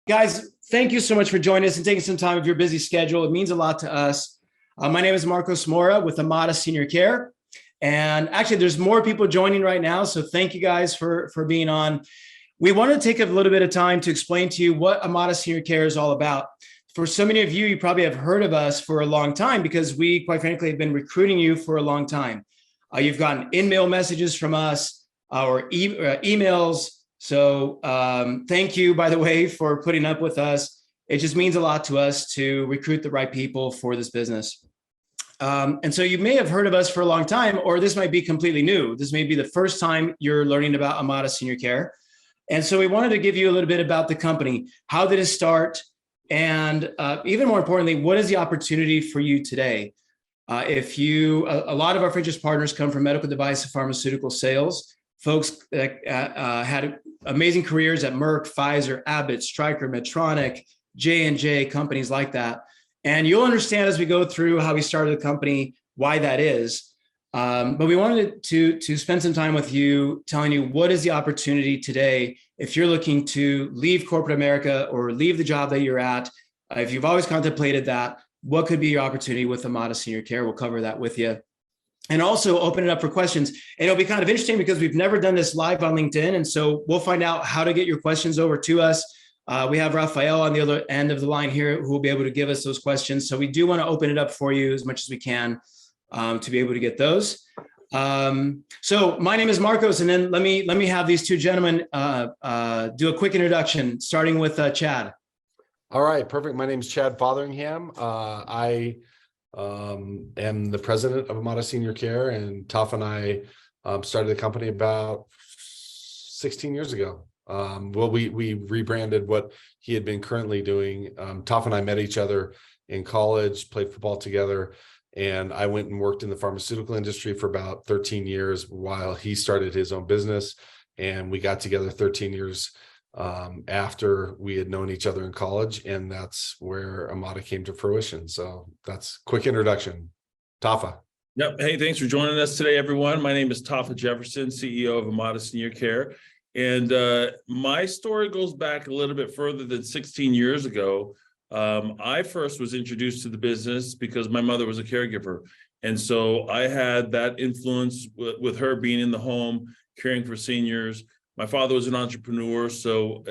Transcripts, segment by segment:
Guys, thank you so much for joining us and taking some time of your busy schedule. It means a lot to us. My name is Marcos Mora with Amada Senior Care. And actually, there's more people joining right now. So thank you guys for being on. We want to take a little bit of time to explain to you what Amada Senior Care is all about. For so many of you, you probably have heard of us for a long time because we, quite frankly, have been recruiting you for a long time. You've gotten in-mail messages from us, or emails. So thank you, by the way, for putting up with us. It just means a lot to us to recruit the right people for this business. And so you may have heard of us for a long time, or this might be completely new. This may be the first time you're learning about Amada Senior Care. And so we wanted to give you a little bit about the company. How did it start? And even more importantly, what is the opportunity for you today? A lot of our franchise partners come from medical device and pharmaceutical sales. Folks that had amazing careers at Merck, Pfizer, Abbott, Stryker, Medtronic, J&J, companies like that. And you'll understand as we go through how we started the company, why that is. But we wanted to spend some time with you telling you what is the opportunity today if you're looking to leave corporate America or leave the job that you're at. If you've always contemplated that, what could be your opportunity with Amada Senior Care? We'll cover that with you. And also open it up for questions. And it'll be kind of interesting because we've never done this live on LinkedIn. And so we'll find out how to get your questions over to us. We have Rafael on the other end of the line here who will be able to give us those questions. So we do want to open it up for you as much as we can to be able to get those. So my name is Marcos, and then let me have these two gentlemen do a quick introduction, starting with Chad. All right, perfect. My name is Chad Fotheringham. I am the president of Amada Senior Care, and Tafa and I started the company about 16 years ago. Well, we rebranded what he had been currently doing. Tafa and I met each other in college, played football together, and I went and worked in the pharmaceutical industry for about 13 years while he started his own business. And we got together 13 years after we had known each other in college, and that's where Amada came to fruition. So that's a quick introduction. Tafa. Yep. Hey, thanks for joining us today, everyone. My name is Tafa Jefferson, CEO of Amada Senior Care. And my story goes back a little bit further than 16 years ago. I first was introduced to the business because my mother was a caregiver. And so I had that influence with her being in the home, caring for seniors. My father was an entrepreneur. So,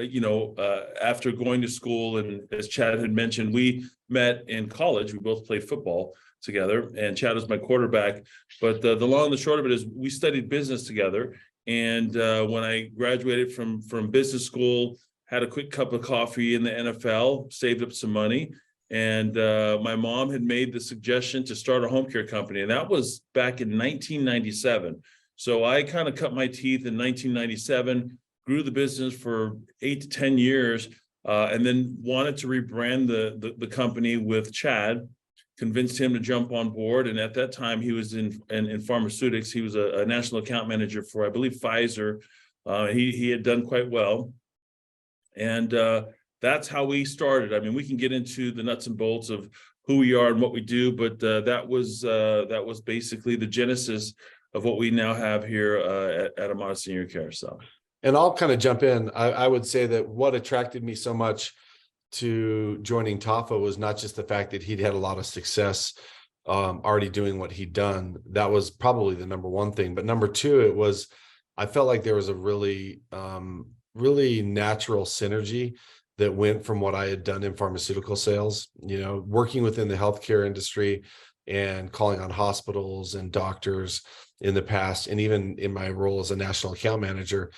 after going to school, and as Chad had mentioned, we met in college. We both played football together, and Chad was my quarterback. But the long and the short of it is we studied business together. And when I graduated from business school, had a quick cup of coffee in the NFL, saved up some money. And my mom had made the suggestion to start a home care company. And that was back in 1997. So I kind of cut my teeth in 1997, grew the business for 8 to 10 years, and then wanted to rebrand the company with Chad, convinced him to jump on board. And at that time, he was in pharmaceutics. He was a national account manager for, I believe, Pfizer. He had done quite well. And that's how we started. I mean, we can get into the nuts and bolts of who we are and what we do, but that was basically the genesis of what we now have here at Amada Senior Care. So, and I'll kind of jump in. I would say that what attracted me so much to joining Tafa was not just the fact that he'd had a lot of success already doing what he'd done. That was probably the number one thing. But number two, it was, I felt like there was a really natural synergy that went from what I had done in pharmaceutical sales, working within the healthcare industry and calling on hospitals and doctors in the past. And even in my role as a national account manager,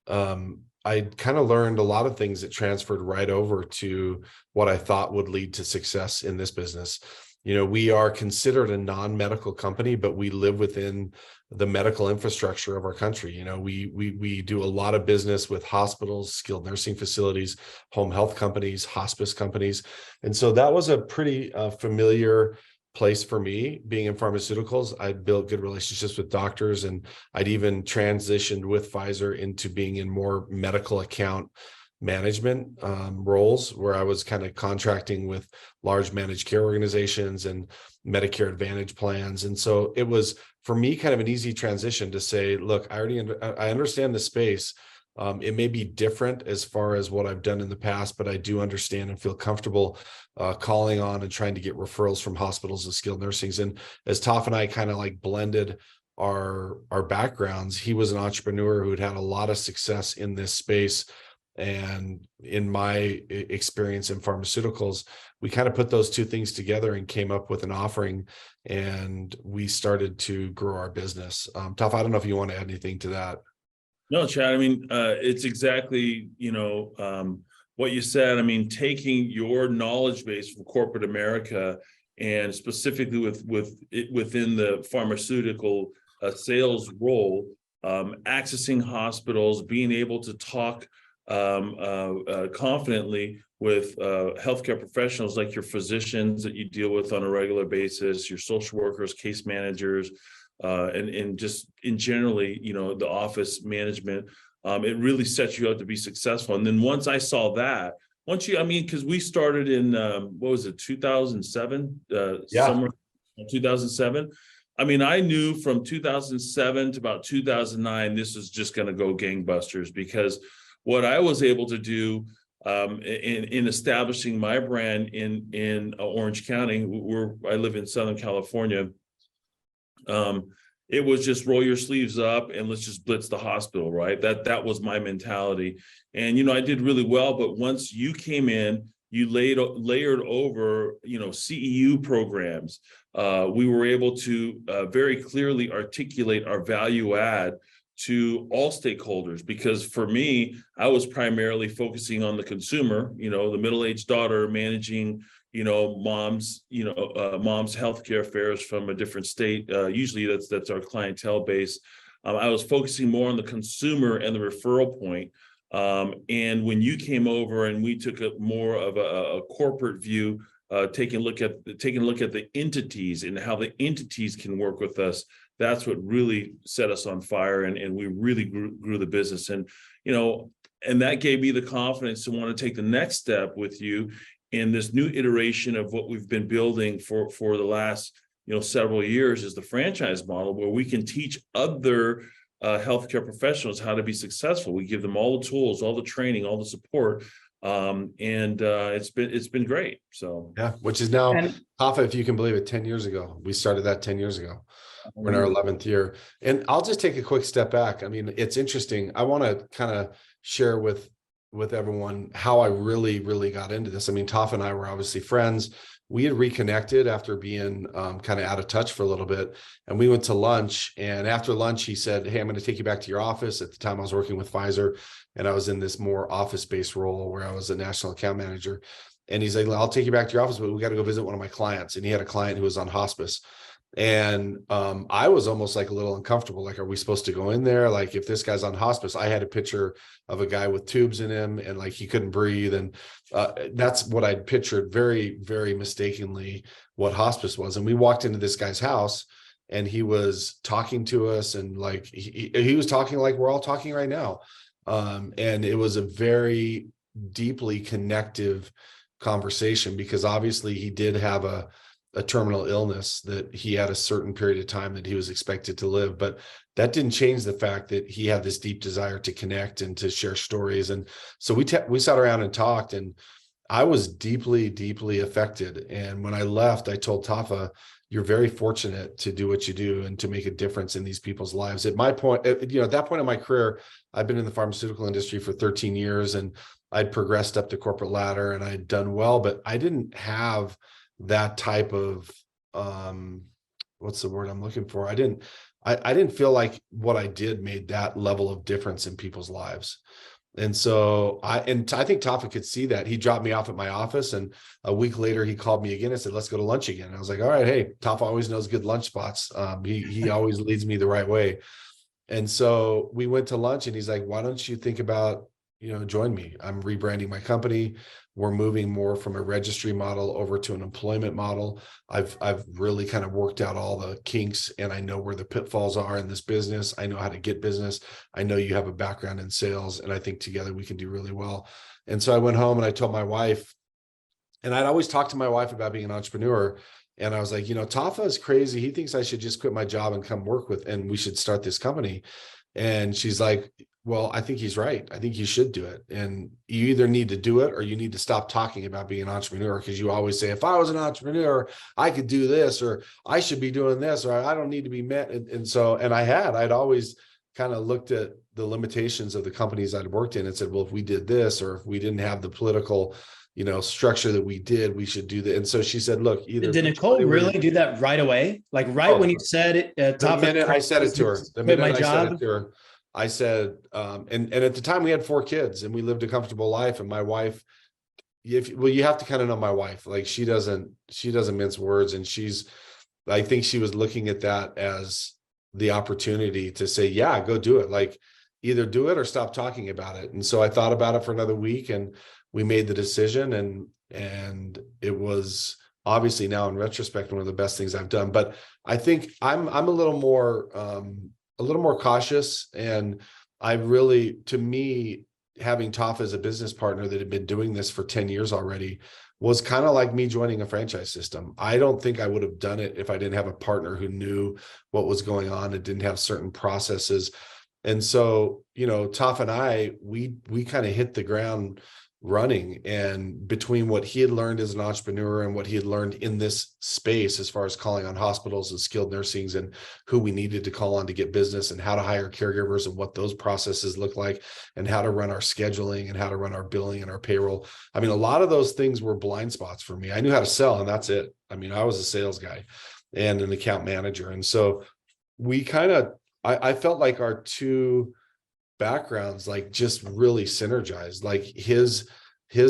I kind of learned a lot of things that transferred right over to what I thought would lead to success in this business. We are considered a non-medical company, but we live within the medical infrastructure of our country. We do a lot of business with hospitals, skilled nursing facilities, home health companies, hospice companies. And so that was a pretty familiar place for me being in pharmaceuticals. I built good relationships with doctors, and I'd even transitioned with Pfizer into being in more medical account management roles, where I was kind of contracting with large managed care organizations and Medicare Advantage plans. And so it was, for me, kind of an easy transition to say, look, I understand the space. It may be different as far as what I've done in the past, but I do understand and feel comfortable calling on and trying to get referrals from hospitals and skilled nursings. And as Tafa and I kind of like blended our backgrounds, he was an entrepreneur who had a lot of success in this space. And in my experience in pharmaceuticals, we kind of put those two things together and came up with an offering, and we started to grow our business. Tafa, I don't know if you want to add anything to that. No, Chad, I mean, it's exactly, what you said. I mean, taking your knowledge base from corporate America and specifically within the pharmaceutical sales role, accessing hospitals, being able to talk confidently with healthcare professionals like your physicians that you deal with on a regular basis, your social workers, case managers, and just in generally, the office management, it really sets you up to be successful. And then once I saw that, because we started in, 2007, somewhere in 2007. I mean, I knew from 2007 to about 2009, this was just going to go gangbusters, because what I was able to do in establishing my brand in Orange County, where I live in Southern California, it was just roll your sleeves up and let's just blitz the hospital, right? That was my mentality. And, I did really well, but once you came in, you layered over, CEU programs. We were able to very clearly articulate our value add to all stakeholders, because for me, I was primarily focusing on the consumer, the middle-aged daughter managing, mom's healthcare affairs from a different state. Usually that's our clientele base. I was focusing more on the consumer and the referral point. And when you came over and we took a more of a corporate view, taking a look at the entities and how the entities can work with us, that's what really set us on fire, and we really grew the business. And and that gave me the confidence to want to take the next step with you in this new iteration of what we've been building for the last several years, is the franchise model, where we can teach other healthcare professionals how to be successful. We give them all the tools, all the training, all the support. And it's been great. So yeah, which is now, Tafa, if you can believe it, 10 years ago. We started that 10 years ago. We're in our 11th year. And I'll just take a quick step back. I mean, it's interesting. I want to kind of share with everyone how I really, really got into this. I mean, Tafa and I were obviously friends. We had reconnected after being kind of out of touch for a little bit. And we went to lunch. And after lunch, he said, hey, I'm going to take you back to your office. At the time, I was working with Pfizer, and I was in this more office-based role where I was a national account manager. And he's like, I'll take you back to your office, but we got to go visit one of my clients. And he had a client who was on hospice. And I was almost like a little uncomfortable. Like, are we supposed to go in there? Like, if this guy's on hospice, I had a picture of a guy with tubes in him and like he couldn't breathe. And that's what I'd pictured very, very mistakenly what hospice was. And we walked into this guy's house and he was talking to us, and like he was talking like we're all talking right now. And it was a very deeply connective conversation, because obviously he did have a terminal illness that he had a certain period of time that he was expected to live, but that didn't change the fact that he had this deep desire to connect and to share stories. And so we sat around and talked, and I was deeply, deeply affected. And when I left, I told Tafa, you're very fortunate to do what you do and to make a difference in these people's lives. At my point, at that point in my career, I've been in the pharmaceutical industry for 13 years and I'd progressed up the corporate ladder and I'd done well, but I didn't have that type of what's the word I'm looking for? I didn't feel like what I did made that level of difference in people's lives. And so I think Tafa could see that. He dropped me off at my office, and a week later he called me again and said, let's go to lunch again. And I was like, all right, hey, Tafa always knows good lunch spots. He always leads me the right way. And so we went to lunch, and he's like, why don't you think about, join me? I'm rebranding my company. We're moving more from a registry model over to an employment model. I've really kind of worked out all the kinks, and I know where the pitfalls are in this business. I know how to get business. I know you have a background in sales, and I think together we can do really well. And so I went home and I told my wife, and I'd always talked to my wife about being an entrepreneur. And I was like, Tafa is crazy. He thinks I should just quit my job and come work with, and we should start this company. And she's like, well, I think he's right. I think you should do it. And you either need to do it or you need to stop talking about being an entrepreneur, because you always say, if I was an entrepreneur, I could do this, or I should be doing this, or I don't need to be met. I'd always kind of looked at the limitations of the companies I'd worked in and said, well, if we did this, or if we didn't have the political, structure that we did, we should do that. And so she said, look, either. Did Nicole really do that right away? Like when you said it, the minute I said it to her, the minute I said it to her, I said, and at the time we had 4 kids and we lived a comfortable life. And my wife, you have to kind of know my wife. Like she doesn't mince words. And I think she was looking at that as the opportunity to say, yeah, go do it. Like either do it or stop talking about it. And so I thought about it for another week and we made the decision, and it was obviously now in retrospect one of the best things I've done. But I think I'm a little more cautious, and to me, having Tafa as a business partner that had been doing this for 10 years already was kind of like me joining a franchise system. I don't think I would have done it if I didn't have a partner who knew what was going on and didn't have certain processes. And so, Tafa and I, we kind of hit the ground running, and between what he had learned as an entrepreneur and what he had learned in this space as far as calling on hospitals and skilled nursings and who we needed to call on to get business and how to hire caregivers and what those processes look like and how to run our scheduling and how to run our billing and our payroll. I mean, a lot of those things were blind spots for me. I knew how to sell and that's it. I mean, I was a sales guy and an account manager. And so I felt like our two backgrounds like just really synergized, like his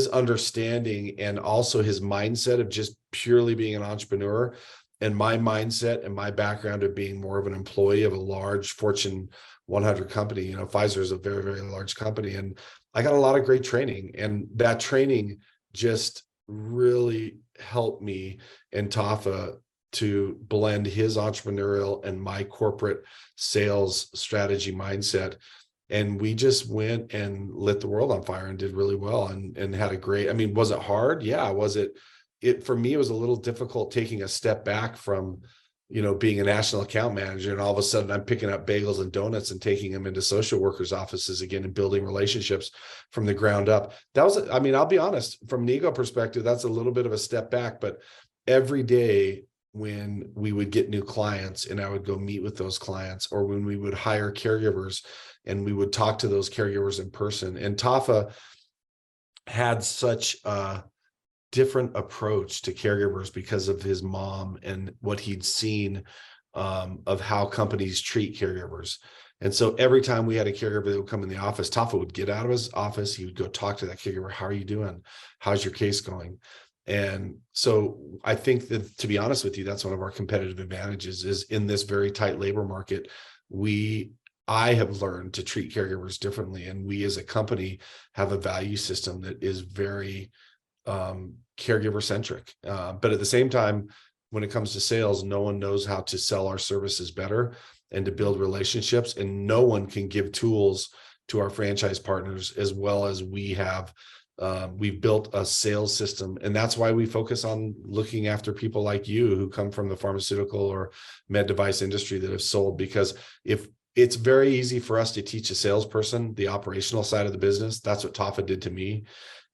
understanding and also his mindset of just purely being an entrepreneur, and my mindset and my background of being more of an employee of a large Fortune 100 company. Pfizer is a very, very large company, and I got a lot of great training, and that training just really helped me and Tafa to blend his entrepreneurial and my corporate sales strategy mindset. And we just went and lit the world on fire and did really well and had a great, was it hard? Yeah. For me, it was a little difficult taking a step back from, being a national account manager. And all of a sudden I'm picking up bagels and donuts and taking them into social workers' offices again and building relationships from the ground up. That was, I'll be honest, from an ego perspective, that's a little bit of a step back, but every day when we would get new clients and I would go meet with those clients, or when we would hire caregivers and we would talk to those caregivers in person. And Tafa had such a different approach to caregivers because of his mom and what he'd seen of how companies treat caregivers. And so every time we had a caregiver that would come in the office, Tafa would get out of his office. He would go talk to that caregiver. How are you doing? How's your case going? And so I think that, to be honest with you, that's one of our competitive advantages is in this very tight labor market. I have learned to treat caregivers differently. And we as a company have a value system that is very caregiver centric. But at the same time, when it comes to sales, no one knows how to sell our services better and to build relationships. And no one can give tools to our franchise partners as well as we have. We've built a sales system, and that's why we focus on looking after people like you who come from the pharmaceutical or med device industry that have sold, because if it's very easy for us to teach a salesperson the operational side of the business, that's what Tafa did to me.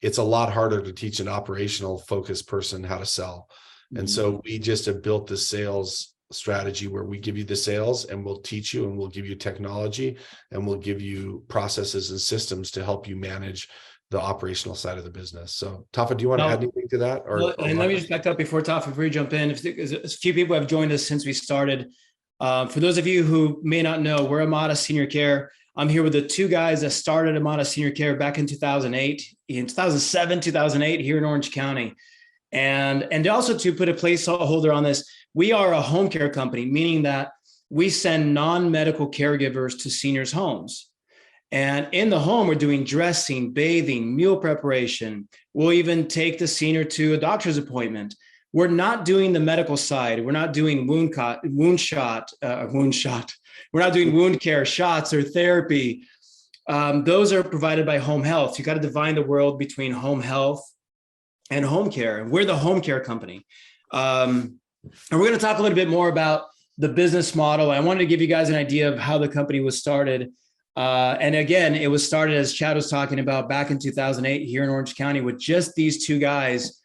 It's a lot harder to teach an operational focused person how to sell. Mm-hmm. And so we just have built this sales strategy where we give you the sales and we'll teach you and we'll give you technology and we'll give you processes and systems to help you manage the operational side of the business. So Tafa, do you want to add anything to that? And let me just back up before you jump in. A few people have joined us since we started. For those of you who may not know, we're Amada Senior Care. I'm here with the two guys that started Amada Senior Care back in 2008, in 2007, 2008 here in Orange County. And also to put a placeholder on this, we are a home care company, meaning that we send non-medical caregivers to seniors' homes. And in the home, we're doing dressing, bathing, meal preparation. We'll even take the senior to a doctor's appointment. We're not doing the medical side. We're not doing wound shot. We're not doing wound care shots or therapy. Those are provided by home health. You got to divide the world between home health and home care. And we're the home care company. And we're going to talk a little bit more about the business model. I wanted to give you guys an idea of how the company was started. And again, it was started, as Chad was talking about, back in 2008 here in Orange County with just these two guys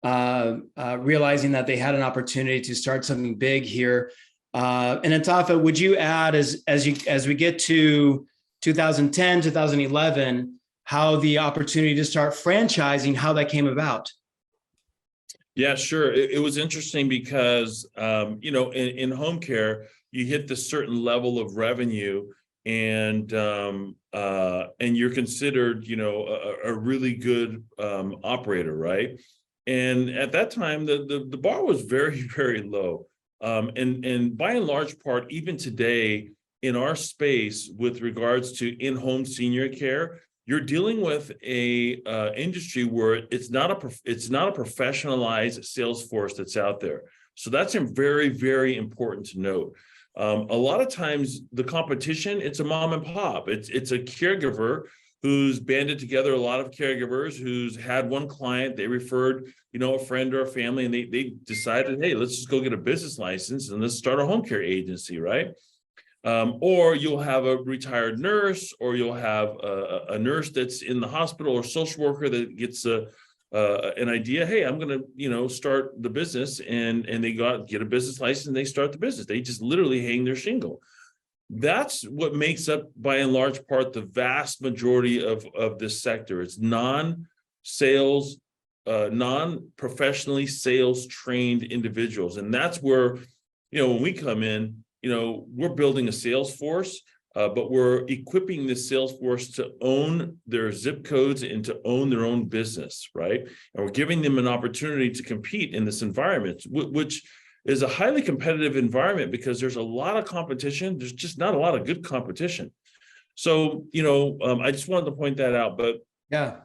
realizing that they had an opportunity to start something big here. And then Tafa, would you add as we get to 2010, 2011, how the opportunity to start franchising, how that came about? Yeah, sure. It was interesting because, in home care, you hit this certain level of revenue and you're considered, a really good operator, right? And at that time, the bar was very, very low. And by and large part, even today in our space with regards to in-home senior care, you're dealing with a industry where it's not a professionalized sales force that's out there. So that's very, very important to note. A lot of times the competition, it's a mom and pop. It's a caregiver who's banded together a lot of caregivers who's had one client, they referred, a friend or a family, and they decided, hey, let's just go get a business license and let's start a home care agency, right? Or you'll have a retired nurse, or you'll have a nurse that's in the hospital, or social worker that gets an idea. Hey, I'm going to, start the business, and they get a business license and they start the business. They just literally hang their shingle. That's what makes up, by and large part, the vast majority of this sector. It's non-sales, non-professionally sales trained individuals. And that's where, when we come in, we're building a sales force, but we're equipping the sales force to own their zip codes and to own their own business, right? And we're giving them an opportunity to compete in this environment, which is a highly competitive environment because there's a lot of competition. There's just not a lot of good competition. So, I just wanted to point that out. But yeah,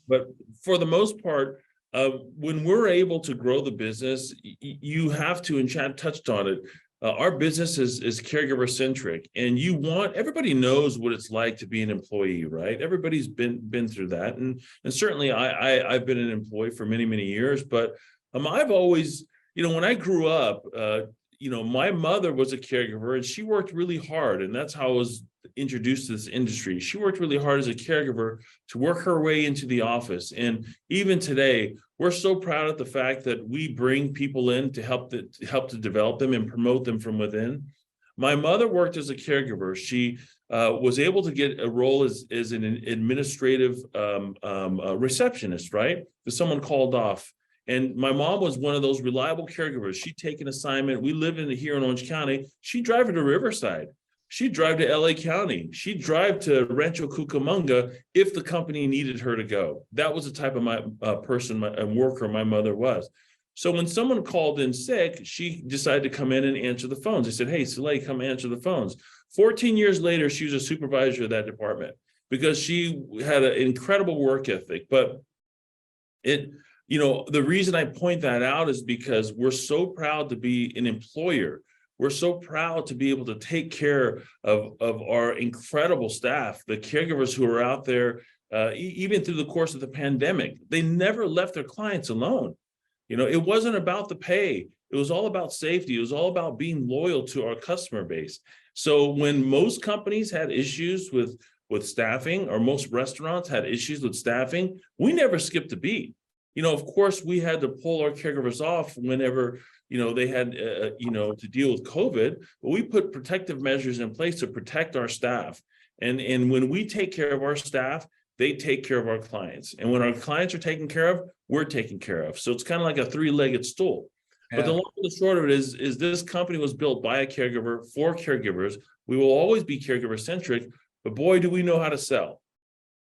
but for the most part, when we're able to grow the business, you have to, and Chad touched on it, our business is caregiver centric, and everybody knows what it's like to be an employee, right? Everybody's been through that. And certainly I've been an employee for many, many years, but I've always, when I grew up, my mother was a caregiver and she worked really hard. And that's how I was introduced to this industry. She worked really hard as a caregiver to work her way into the office. And even today, we're so proud of the fact that we bring people in to help to develop them and promote them from within. My mother worked as a caregiver. She was able to get a role as an administrative receptionist, right? If someone called off. And my mom was one of those reliable caregivers. She'd take an assignment. We live here in Orange County. She'd drive to Riverside. She'd drive to LA County. She'd drive to Rancho Cucamonga if the company needed her to go. That was the type of person and worker my mother was. So when someone called in sick, she decided to come in and answer the phones. They said, hey, Soleil, come answer the phones. 14 years later, she was a supervisor of that department because she had an incredible work ethic. But the reason I point that out is because we're so proud to be an employer. We're so proud to be able to take care of our incredible staff, the caregivers who are out there, even through the course of the pandemic. They never left their clients alone. It wasn't about the pay. It was all about safety. It was all about being loyal to our customer base. So when most companies had issues with staffing, or most restaurants had issues with staffing, we never skipped a beat. Of course, we had to pull our caregivers off whenever, they had, to deal with COVID, but we put protective measures in place to protect our staff. And when we take care of our staff, they take care of our clients. And when our clients are taken care of, we're taken care of. So it's kind of like a three-legged stool. Yeah. But the long and the short of it is this company was built by a caregiver for caregivers. We will always be caregiver centric, but boy, do we know how to sell.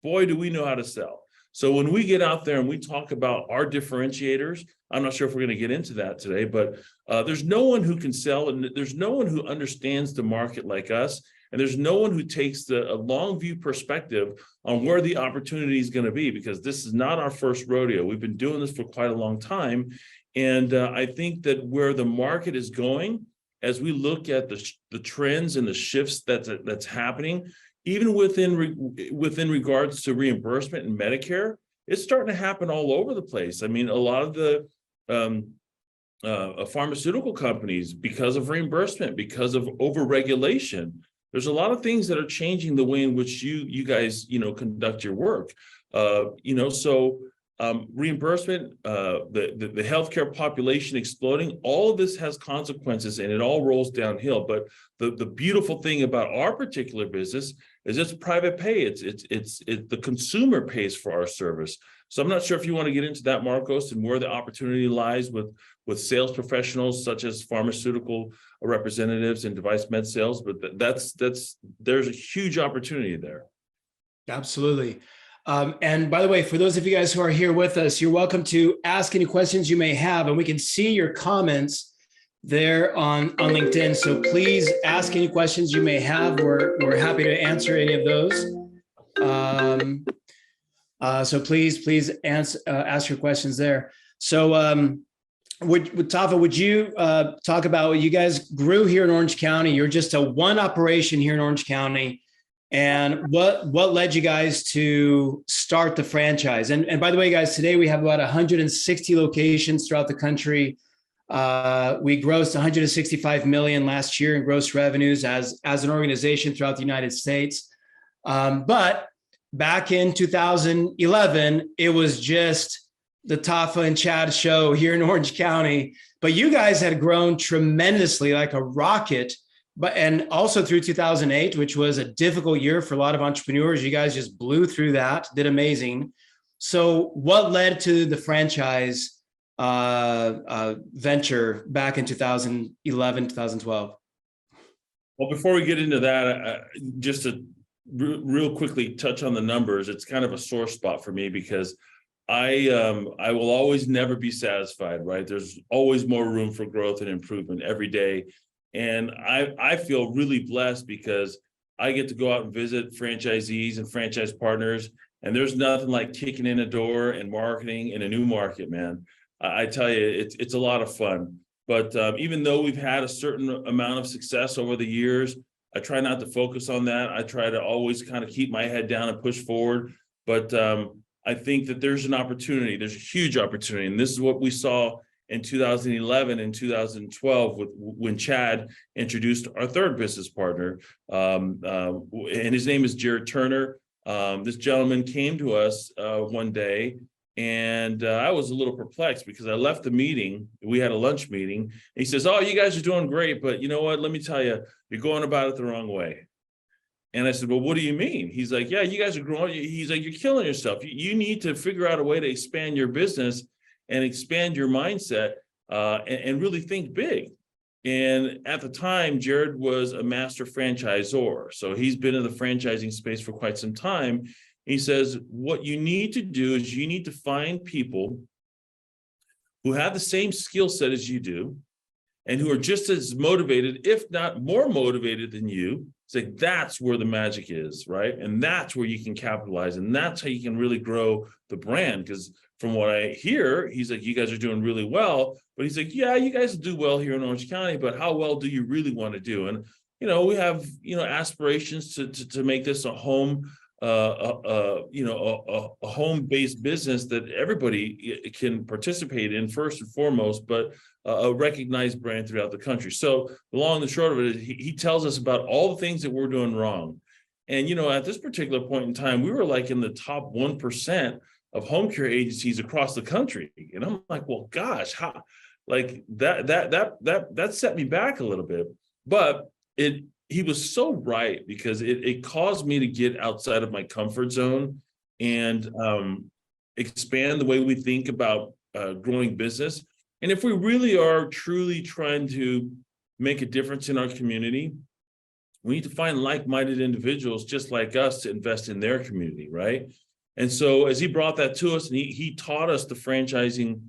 Boy, do we know how to sell. So when we get out there and we talk about our differentiators, I'm not sure if we're going to get into that today, but there's no one who can sell, and there's no one who understands the market like us. And there's no one who takes a long view perspective on where the opportunity is going to be, because this is not our first rodeo. We've been doing this for quite a long time. And I think that where the market is going, as we look at the trends and the shifts that's happening, even within regards to reimbursement and Medicare, it's starting to happen all over the place. I mean, a lot of the pharmaceutical companies, because of reimbursement, because of overregulation, there's a lot of things that are changing the way in which you guys, conduct your work. Reimbursement, the healthcare population exploding, all of this has consequences and it all rolls downhill. But the beautiful thing about our particular business is it's private pay. It's the consumer pays for our service. So I'm not sure if you want to get into that, Marcos, and where the opportunity lies with sales professionals such as pharmaceutical representatives and device med sales, but there's a huge opportunity there. Absolutely. And by the way, for those of you guys who are here with us, you're welcome to ask any questions you may have, and we can see your comments there on LinkedIn. So please ask any questions you may have. We're happy to answer any of those. So please ask your questions there. So Tafa, would you talk about, you guys grew here in Orange County. You're just a one operation here in Orange County. And what led you guys to start the franchise? And by the way, guys, today we have about 160 locations throughout the country. We grossed 165 million last year in gross revenues as an organization throughout the United States. But back in 2011, it was just the Tafa and Chad show here in Orange County. But you guys had grown tremendously like a rocket. And also through 2008, which was a difficult year for a lot of entrepreneurs, you guys just blew through that, did amazing. So what led to the franchise venture back in 2011, 2012? Well, before we get into that, just to real quickly touch on the numbers, it's kind of a sore spot for me because I will always never be satisfied, right? There's always more room for growth and improvement every day. And I feel really blessed because I get to go out and visit franchisees and franchise partners. And there's nothing like kicking in a door and marketing in a new market, man. I tell you, it's a lot of fun. But even though we've had a certain amount of success over the years, I try not to focus on that. I try to always kind of keep my head down and push forward. But I think that there's an opportunity. There's a huge opportunity. And this is what we saw in 2011 and 2012 when Chad introduced our third business partner. And his name is Jared Turner. This gentleman came to us one day, and I was a little perplexed because I left the meeting. We had a lunch meeting. And he says, "Oh, you guys are doing great, but you know what? Let me tell you, you're going about it the wrong way." And I said, "Well, what do you mean?" He's like, "Yeah, you guys are growing." He's like, "You're killing yourself. You need to figure out a way to expand your business and expand your mindset and really think big." And at the time, Jared was a master franchisor. So he's been in the franchising space for quite some time. He says, what you need to do is you need to find people who have the same skill set as you do and who are just as motivated, if not more motivated than you. It's like, that's where the magic is, right? And that's where you can capitalize. And that's how you can really grow the brand. Because from what I hear, he's like, you guys are doing really well. But he's like, yeah, you guys do well here in Orange County, but how well do you really want to do? And, we have, aspirations to make this a home, a home-based business that everybody can participate in first and foremost, but a recognized brand throughout the country. So the long and the short of it is he tells us about all the things that we're doing wrong. And, at this particular point in time, we were like in the top 1% of home care agencies across the country. And I'm like, well, gosh, how, like that set me back a little bit. But he was so right, because it caused me to get outside of my comfort zone and expand the way we think about growing business. And if we really are truly trying to make a difference in our community, we need to find like-minded individuals just like us to invest in their community, right? And so as he brought that to us, and he taught us the franchising,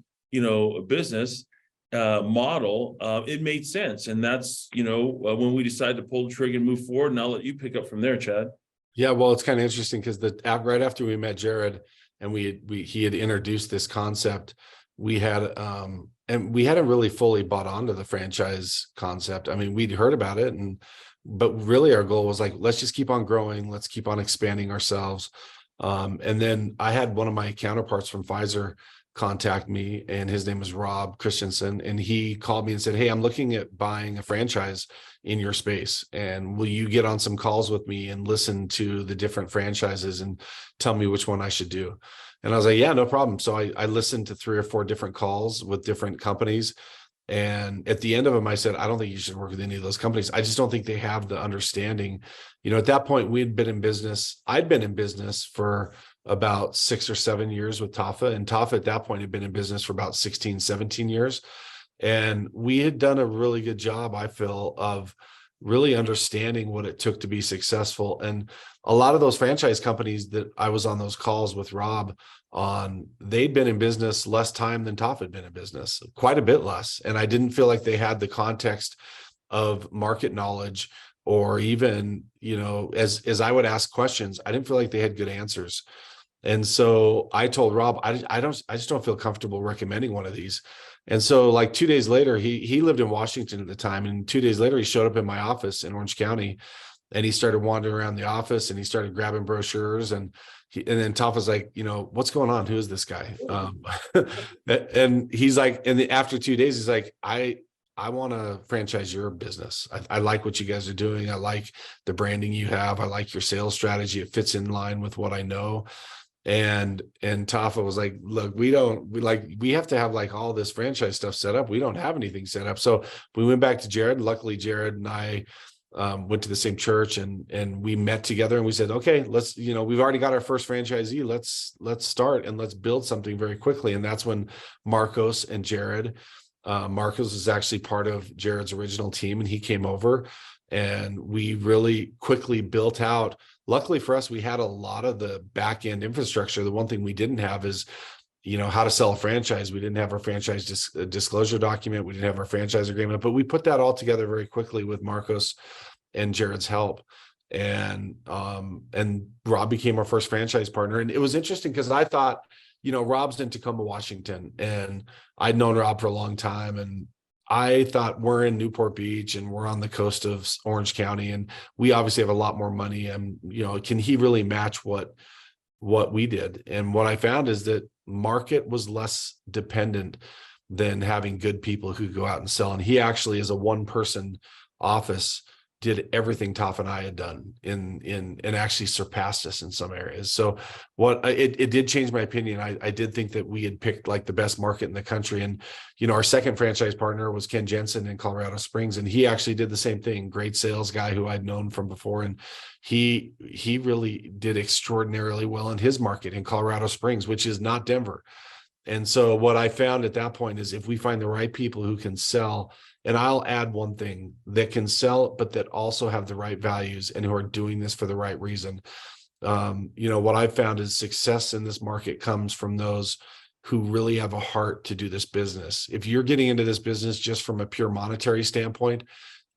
business model, it made sense. And that's, when we decided to pull the trigger and move forward. And I'll let you pick up from there, Chad. Yeah, well, it's kind of interesting because right after we met Jared and he had introduced this concept, we had and we hadn't really fully bought onto the franchise concept. I mean, we'd heard about it, but really our goal was like, let's just keep on growing, let's keep on expanding ourselves. And then I had one of my counterparts from Pfizer contact me, and his name was Rob Christensen, and he called me and said, "Hey, I'm looking at buying a franchise in your space, and will you get on some calls with me and listen to the different franchises and tell me which one I should do?" And I was like, "Yeah, no problem." So I listened to 3 or 4 different calls with different companies. And at the end of them, I said, "I don't think you should work with any of those companies. I just don't think they have the understanding." At that point, we had been in business. I'd been in business for about 6 or 7 years with Tafa. And Tafa at that point had been in business for about 16, 17 years. And we had done a really good job, I feel, of really understanding what it took to be successful. And a lot of those franchise companies that I was on those calls with Rob on, they'd been in business less time than Tafa had been in business, quite a bit less. And I didn't feel like they had the context of market knowledge, or even, as I would ask questions, I didn't feel like they had good answers. And so I told Rob, I just don't feel comfortable recommending one of these. And so like 2 days later, he lived in Washington at the time. And 2 days later, he showed up in my office in Orange County, and he started wandering around the office, and he started grabbing brochures. And then Tafa's like, "What's going on? Who is this guy?" And he's like, after 2 days, he's like, I want to franchise your business. I like what you guys are doing. I like the branding you have. I like your sales strategy. It fits in line with what I know. And Tafa was like, "Look, we have to have like all this franchise stuff set up. We don't have anything set up." So we went back to Jared. Luckily, Jared and I went to the same church, and we met together, and we said, "Okay, let's, we've already got our first franchisee. Let's start, and let's build something very quickly." And that's when Marcos and Jared, Marcos is actually part of Jared's original team, and he came over, and we really quickly built out. Luckily for us, we had a lot of the back end infrastructure. The one thing we didn't have is, how to sell a franchise. We didn't have our franchise disclosure document. We didn't have our franchise agreement, but we put that all together very quickly with Marcos and Jared's help. And Rob became our first franchise partner. And it was interesting because I thought, Rob's in Tacoma, Washington, and I'd known Rob for a long time. And I thought, we're in Newport Beach and we're on the coast of Orange County, and we obviously have a lot more money. And, can he really match what we did? And what I found is that market was less dependent than having good people who go out and sell. And he actually, as a one-person office, did everything Tafa and I had done and actually surpassed us in some areas. So it did change my opinion. I did think that we had picked like the best market in the country. And, our second franchise partner was Ken Jensen in Colorado Springs. And he actually did the same thing. Great sales guy who I'd known from before. And he really did extraordinarily well in his market in Colorado Springs, which is not Denver. And so what I found at that point is, if we find the right people who can sell, and I'll add one thing, that can sell, but that also have the right values and who are doing this for the right reason. What I've found is success in this market comes from those who really have a heart to do this business. If you're getting into this business just from a pure monetary standpoint,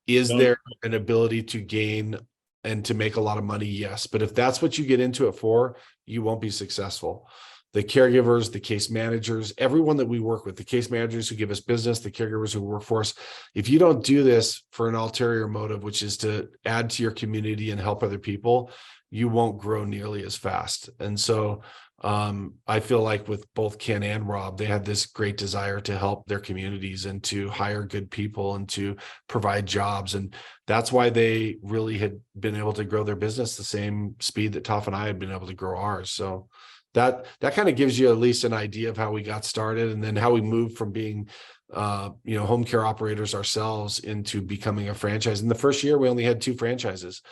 is there an ability to gain and to make a lot of money? Yes. But if that's what you get into it for, you won't be successful. The caregivers, the case managers, everyone that we work with, the case managers who give us business, the caregivers who work for us, if you don't do this for an ulterior motive, which is to add to your community and help other people, you won't grow nearly as fast. And so I feel like with both Ken and Rob, they had this great desire to help their communities and to hire good people and to provide jobs. And that's why they really had been able to grow their business the same speed that Tafa and I had been able to grow ours. So that kind of gives you at least an idea of how we got started, and then how we moved from being home care operators ourselves into becoming a franchise. In the first year, we only had 2 franchises,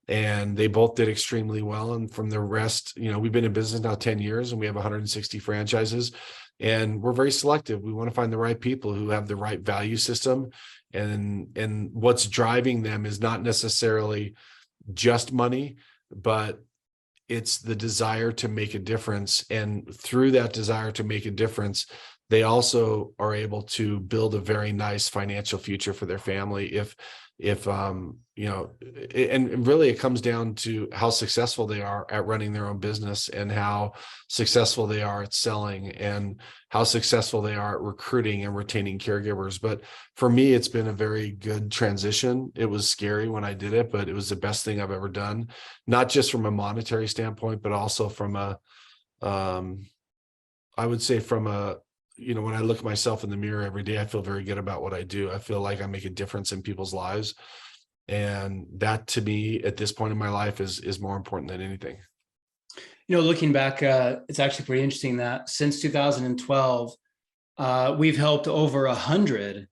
and they both did extremely well. And from the rest, we've been in business now 10 years, and we have 160 franchises, and we're very selective. We want to find the right people who have the right value system, and what's driving them is not necessarily just money, but it's the desire to make a difference. And through that desire to make a difference, they also are able to build a very nice financial future for their family. And really it comes down to how successful they are at running their own business, and how successful they are at selling, and how successful they are at recruiting and retaining caregivers. But for me, it's been a very good transition. It was scary when I did it, but it was the best thing I've ever done, not just from a monetary standpoint, but also from a I would say from when I look at myself in the mirror every day, I feel very good about what I do. I feel like I make a difference in people's lives. And that to me at this point in my life is more important than anything. Looking back, it's actually pretty interesting that since 2012, we've helped over 100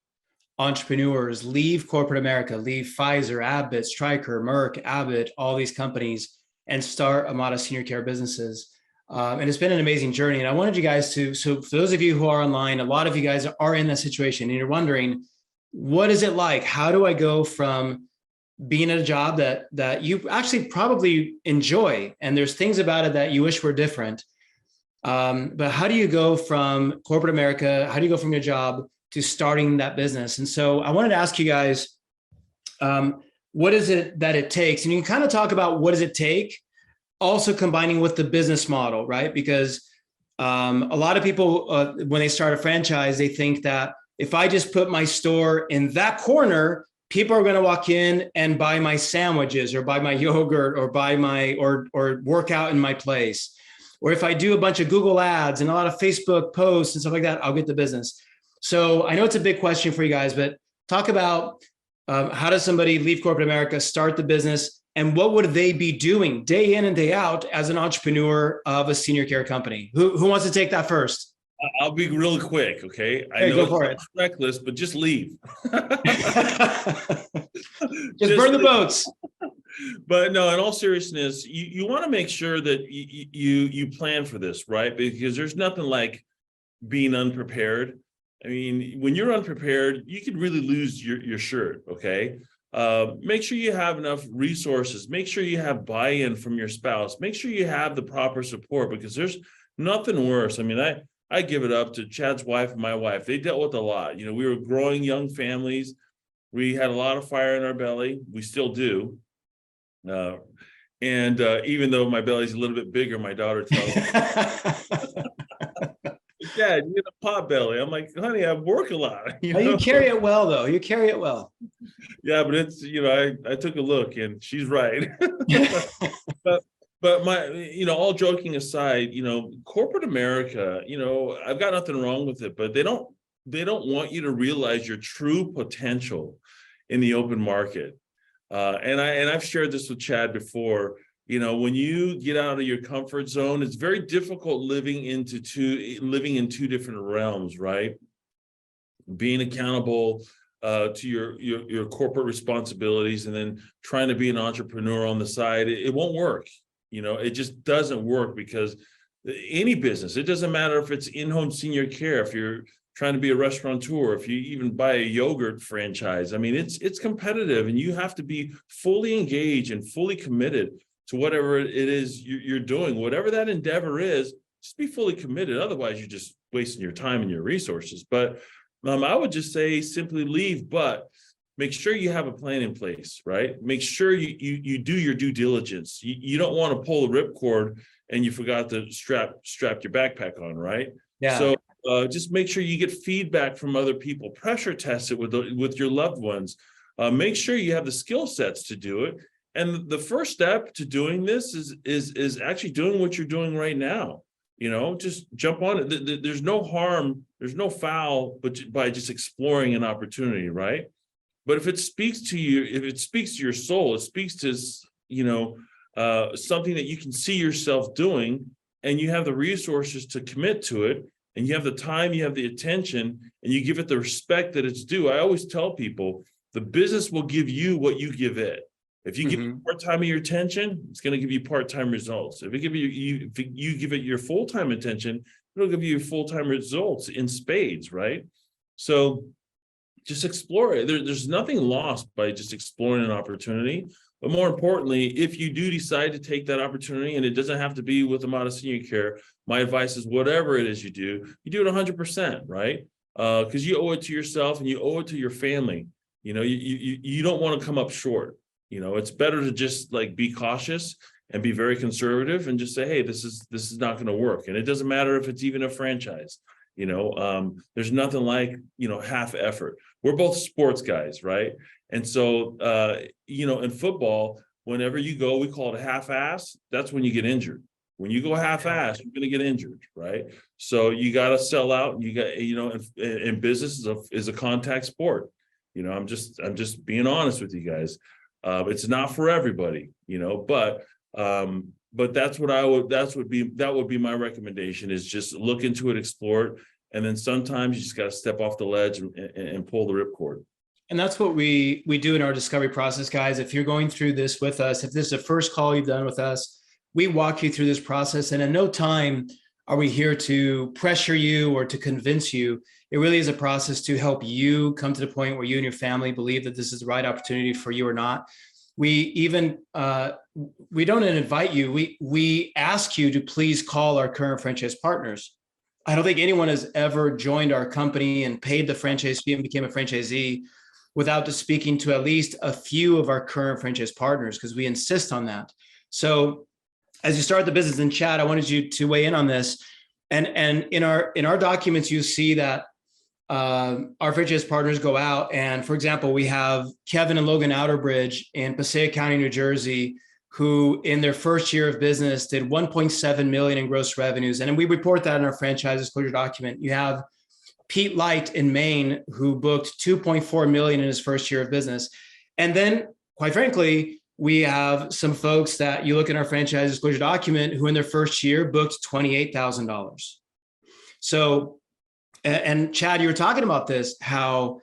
entrepreneurs leave corporate America, leave Pfizer, Abbott, Stryker, Merck, Abbott, all these companies, and start Amada Senior Care businesses. And it's been an amazing journey. And I wanted you guys so for those of you who are online, a lot of you guys are in that situation and you're wondering, what is it like? How do I go from being at a job that you actually probably enjoy, and there's things about it that you wish were different. But how do you go from corporate America? How do you go from your job to starting that business? And so I wanted to ask you guys, what is it that it takes? And you can kind of talk about what does it take, also combining with the business model, right? Because a lot of people, when they start a franchise, they think that if I just put my store in that corner, people are going to walk in and buy my sandwiches or buy my yogurt or buy or work out in my place. Or if I do a bunch of Google ads and a lot of Facebook posts and stuff like that, I'll get the business. So I know it's a big question for you guys, but talk about how does somebody leave corporate America, start the business, and what would they be doing day in and day out as an entrepreneur of a senior care company? Who wants to take that first? I'll be really quick, okay? I know go for it. Reckless, but just leave. just burn the boats. But no, in all seriousness, you want to make sure that you plan for this, right? Because there's nothing like being unprepared. I mean, when you're unprepared, you could really lose your shirt, okay? Make sure you have enough resources. Make sure you have buy-in from your spouse. Make sure you have the proper support, because there's nothing worse. I mean, I give it up to Chad's wife and my wife. They dealt with a lot. We were growing young families. We had a lot of fire in our belly. We still do. And even though my belly's a little bit bigger, my daughter tells me, Dad, you get a pot belly. I'm like, honey, I work a lot. You carry it well, though. You carry it well. Yeah, but it's, I took a look and she's right. But all joking aside, corporate America, I've got nothing wrong with it, but they don't want you to realize your true potential in the open market. And I've shared this with Chad before. When you get out of your comfort zone, it's very difficult living in two different realms, right? Being accountable to your corporate responsibilities and then trying to be an entrepreneur on the side, it won't work. It just doesn't work, because any business, it doesn't matter if it's in-home senior care, if you're trying to be a restaurateur, if you even buy a yogurt franchise, I mean, it's competitive, and you have to be fully engaged and fully committed to whatever it is you're doing. Whatever that endeavor is, just be fully committed. Otherwise, you're just wasting your time and your resources. But I would just say simply leave, but make sure you have a plan in place, right? Make sure you do your due diligence. You don't want to pull the ripcord and you forgot to strap your backpack on, right? Yeah. So just make sure you get feedback from other people. Pressure test it with your loved ones. Make sure you have the skill sets to do it. And the first step to doing this is actually doing what you're doing right now. Just jump on it. There's no harm, there's no foul, but by just exploring an opportunity, right? But if it speaks to you, if it speaks to your soul, it speaks to, something that you can see yourself doing, and you have the resources to commit to it, and you have the time, you have the attention, and you give it the respect that it's due. I always tell people, the business will give you what you give it. If you give it part-time of your attention, it's going to give you part-time results. If you give it your full-time attention, it'll give you full-time results in spades, right? So just explore it. There's nothing lost by just exploring an opportunity. But more importantly, if you do decide to take that opportunity, and it doesn't have to be with Amada Senior Care, my advice is whatever it is you do it 100%, right? Because you owe it to yourself and you owe it to your family. You don't want to come up short. It's better to just be cautious and be very conservative and just say, hey, this is not going to work. And it doesn't matter if it's even a franchise. There's nothing like, half effort. We're both sports guys, right? And so, in football, whenever you go, we call it a half-ass. That's when you get injured. When you go half-assed, you're going to get injured, right? So you got to sell out. And you got, and business is a contact sport. I'm just being honest with you guys. It's not for everybody, but that's that would be my recommendation, is just look into it, explore it. And then sometimes you just got to step off the ledge and pull the ripcord. And that's what we do in our discovery process, guys. If you're going through this with us, if this is the first call you've done with us, we walk you through this process. And in no time are we here to pressure you or to convince you. It really is a process to help you come to the point where you and your family believe that this is the right opportunity for you or not. We even, we don't invite you. We ask you to please call our current franchise partners. I don't think anyone has ever joined our company and paid the franchise fee and became a franchisee without speaking to at least a few of our current franchise partners, because we insist on that. So as you start the business, and Chad, I wanted you to weigh in on this. And in our documents, you see that our franchise partners go out, and for example, we have Kevin and Logan Outerbridge in Passaic County, New Jersey, who in their first year of business did 1.7 million in gross revenues. And we report that in our franchise disclosure document. You have Pete Light in Maine, who booked 2.4 million in his first year of business. And then, quite frankly, we have some folks that you look in our franchise disclosure document who in their first year booked $28,000. So, and Chad, you were talking about this, how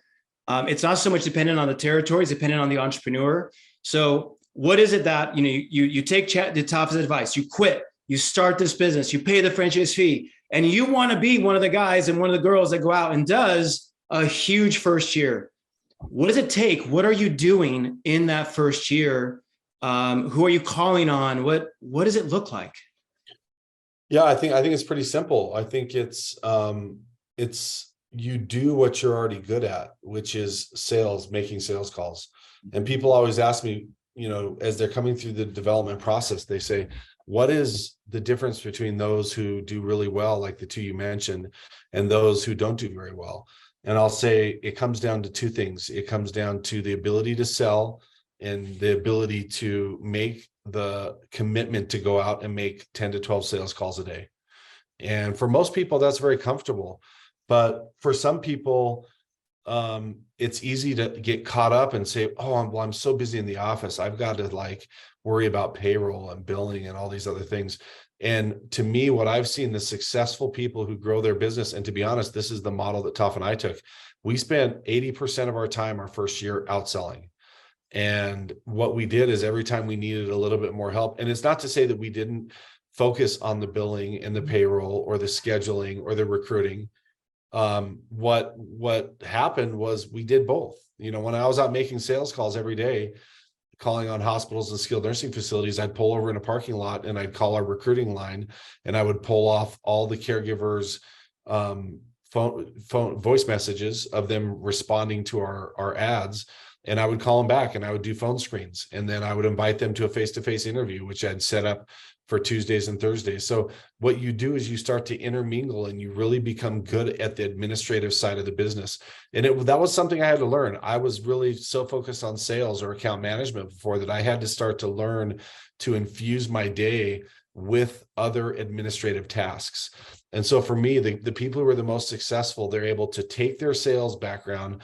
it's not so much dependent on the territory, it's dependent on the entrepreneur. So what is it that, you take Chad Tafa's advice, you quit, you start this business, you pay the franchise fee, and you want to be one of the guys and one of the girls that go out and does a huge first year. What does it take? What are you doing in that first year? Who are you calling on? What does it look like? Yeah, I think it's pretty simple. I think it's you do what you're already good at, which is sales, making sales calls. And people always ask me, as they're coming through the development process, they say, what is the difference between those who do really well, like the two you mentioned, and those who don't do very well? And I'll say it comes down to two things. It comes down to the ability to sell and the ability to make the commitment to go out and make 10 to 12 sales calls a day. And for most people, that's very comfortable. But for some people, it's easy to get caught up and say, oh, I'm so busy in the office. I've got to worry about payroll and billing and all these other things. And to me, what I've seen, the successful people who grow their business, and to be honest, this is the model that Tafa and I took. We spent 80% of our time our first year outselling. And what we did is every time we needed a little bit more help, and it's not to say that we didn't focus on the billing and the payroll or the scheduling or the recruiting. What happened was we did both. When I was out making sales calls every day, calling on hospitals and skilled nursing facilities, I'd pull over in a parking lot and I'd call our recruiting line, and I would pull off all the caregivers' phone voice messages of them responding to our ads. And I would call them back and I would do phone screens. And then I would invite them to a face-to-face interview, which I'd set up for Tuesdays and Thursdays. So what you do is you start to intermingle and you really become good at the administrative side of the business. And that was something I had to learn. I was really so focused on sales or account management before that I had to start to learn to infuse my day with other administrative tasks. And so for me, the people who are the most successful, they're able to take their sales background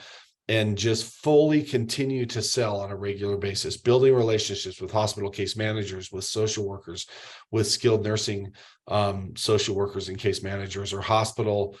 and just fully continue to sell on a regular basis, building relationships with hospital case managers, with social workers, with skilled nursing social workers and case managers, or home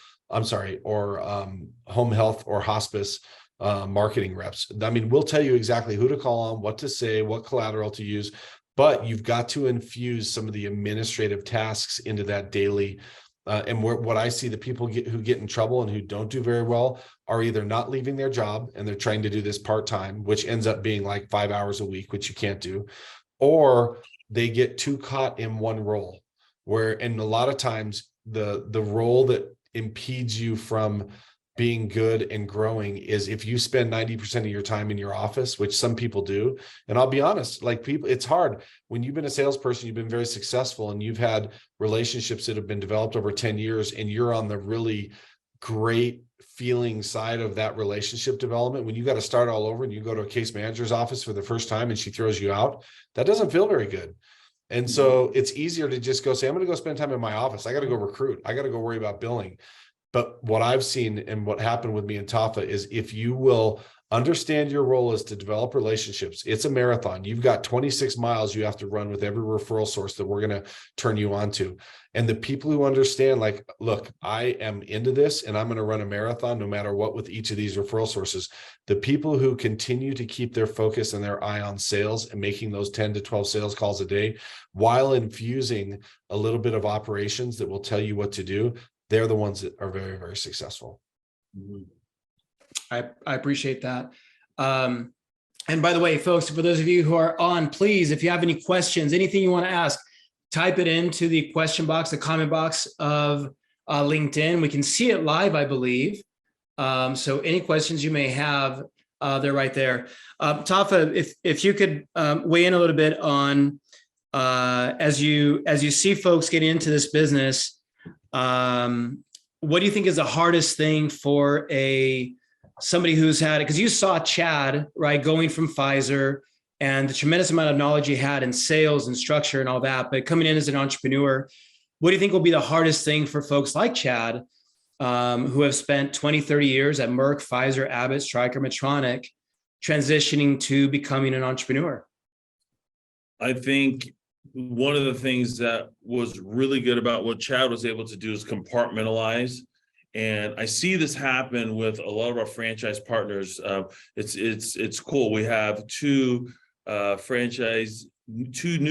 health or hospice marketing reps. I mean, we'll tell you exactly who to call on, what to say, what collateral to use, but you've got to infuse some of the administrative tasks into that daily. And what I see, the people who get in trouble and who don't do very well are either not leaving their job and they're trying to do this part-time, which ends up being like 5 hours a week, which you can't do, or they get too caught in one role and a lot of times the role that impedes you from being good and growing is if you spend 90% of your time in your office, which some people do. And I'll be honest, it's hard when you've been a salesperson, you've been very successful and you've had relationships that have been developed over 10 years and you're on the really great feeling side of that relationship development. When you got to start all over and you go to a case manager's office for the first time and she throws you out, that doesn't feel very good. And so it's easier to just go say, I'm going to go spend time in my office. I got to go recruit. I got to go worry about billing. But what I've seen and what happened with me and Tafa is if you will understand your role is to develop relationships, it's a marathon. You've got 26 miles you have to run with every referral source that we're going to turn you on to. And the people who understand, like, look, I am into this and I'm going to run a marathon no matter what with each of these referral sources. The people who continue to keep their focus and their eye on sales and making those 10 to 12 sales calls a day while infusing a little bit of operations that will tell you what to do, they're the ones that are very, very successful. I appreciate that. And by the way, folks, for those of you who are on, please, if you have any questions, anything you want to ask, type it into the question box, the comment box of LinkedIn. We can see it live, I believe. So any questions you may have, they're right there. Tafa, if you could weigh in a little bit on as you see folks get into this business, what do you think is the hardest thing for somebody who's had it? Because you saw Chad, right, going from Pfizer and the tremendous amount of knowledge he had in sales and structure and all that, but coming in as an entrepreneur, what do you think will be the hardest thing for folks like Chad, who have spent 20, 30 years at Merck, Pfizer, Abbott, Stryker, Medtronic, transitioning to becoming an entrepreneur? I think one of the things that was really good about what Chad was able to do is compartmentalize. And I see this happen with a lot of our franchise partners. It's cool. We have two new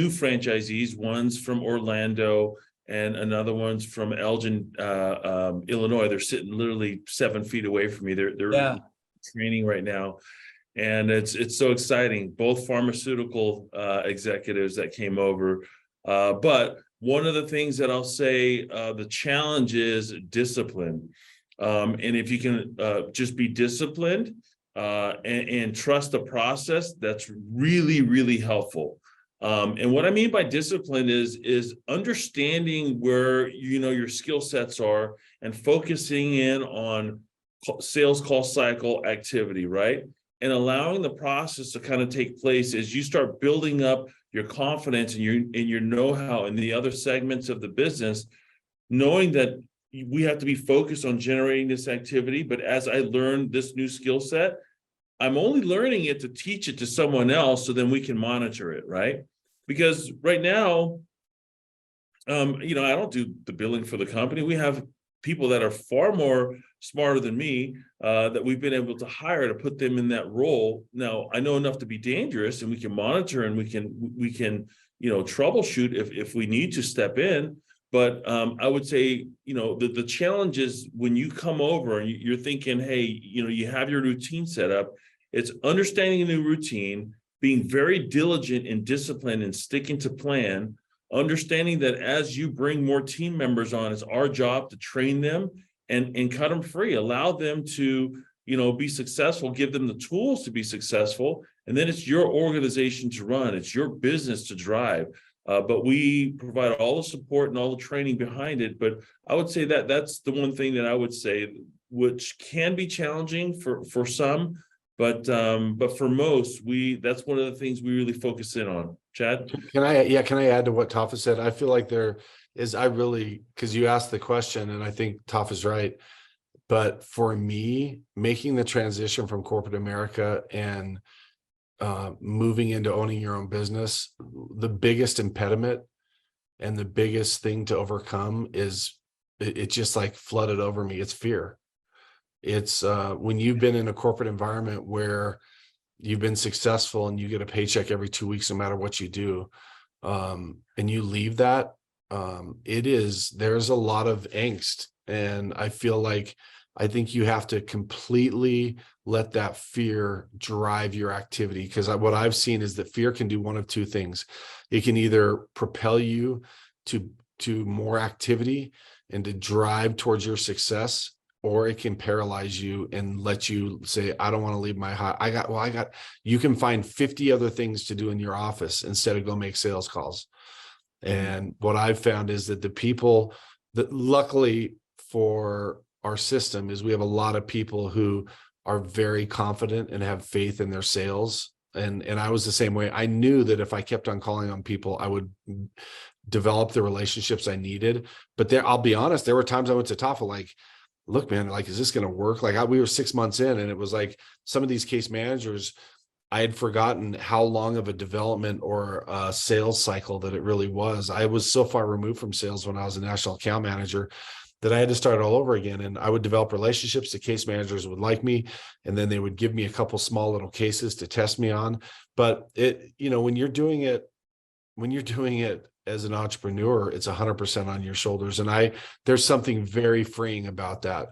franchisees. One's from Orlando and another one's from Elgin, Illinois. They're sitting literally 7 feet away from me. They're training right now. And it's so exciting. Both pharmaceutical executives that came over. But one of the things that I'll say, the challenge is discipline. And if you can just be disciplined and trust the process, that's really, really helpful. And what I mean by discipline is understanding where your skill sets are and focusing in on sales call cycle activity, right? And allowing the process to kind of take place as you start building up your confidence and your know-how in the other segments of the business, knowing that we have to be focused on generating this activity. But as I learn this new skill set, I'm only learning it to teach it to someone else so then we can monitor it, right? Because right now, I don't do the billing for the company. We have people that are far more smarter than me that we've been able to hire to put them in that role. Now, I know enough to be dangerous, and we can monitor and we can troubleshoot if we need to step in. But I would say, the challenge is when you come over and you're thinking, hey, you have your routine set up. It's understanding a new routine, being very diligent and disciplined and sticking to plan, understanding that as you bring more team members on, it's our job to train them and cut them free, allow them to, be successful, give them the tools to be successful. And then it's your organization to run. It's your business to drive. But we provide all the support and all the training behind it. But I would say that that's the one thing that I would say, which can be challenging for some, but for most, that's one of the things we really focus in on. Chad? Can I add to what Tafa said? I feel like because you asked the question and I think Tafa's right. But for me, making the transition from corporate America and moving into owning your own business, the biggest impediment and the biggest thing to overcome is it just like flooded over me. It's fear. It's when you've been in a corporate environment where you've been successful and you get a paycheck every 2 weeks, no matter what you do. And you leave that, there's a lot of angst. And I think you have to completely let that fear drive your activity. Because what I've seen is that fear can do one of two things. It can either propel you to more activity and to drive towards your success, or it can paralyze you and let you say, I don't want to leave my house. You can find 50 other things to do in your office instead of go make sales calls. And what I've found is that the people that, luckily for our system, is we have a lot of people who are very confident and have faith in their sales And I was the same way. I knew that if I kept on calling on people, I would develop the relationships I needed. But there, I'll be honest, there were times I went to Tafa like, look, man, like, is this going to work? Like we were 6 months in, and it was like some of these case managers, I had forgotten how long of a development or a sales cycle that it really was. I was so far removed from sales when I was a national account manager that I had to start all over again. And I would develop relationships. The case managers would like me, and then they would give me a couple small little cases to test me on. But it, when you're doing it as an entrepreneur, it's 100% on your shoulders. And there's something very freeing about that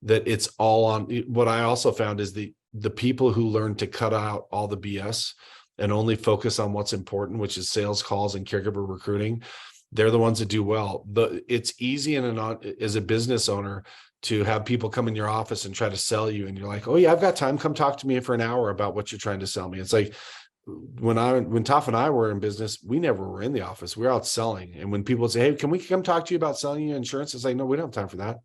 it's all on. What I also found is the people who learn to cut out all the BS and only focus on what's important, which is sales calls and caregiver recruiting, they're the ones that do well. It's easy as a business owner to have people come in your office and try to sell you, and you're like, oh yeah, I've got time. Come talk to me for an hour about what you're trying to sell me. It's like when Tafa and I were in business, we never were in the office. We were out selling. And when people would say, hey, can we come talk to you about selling you insurance? It's like, no, we don't have time for that.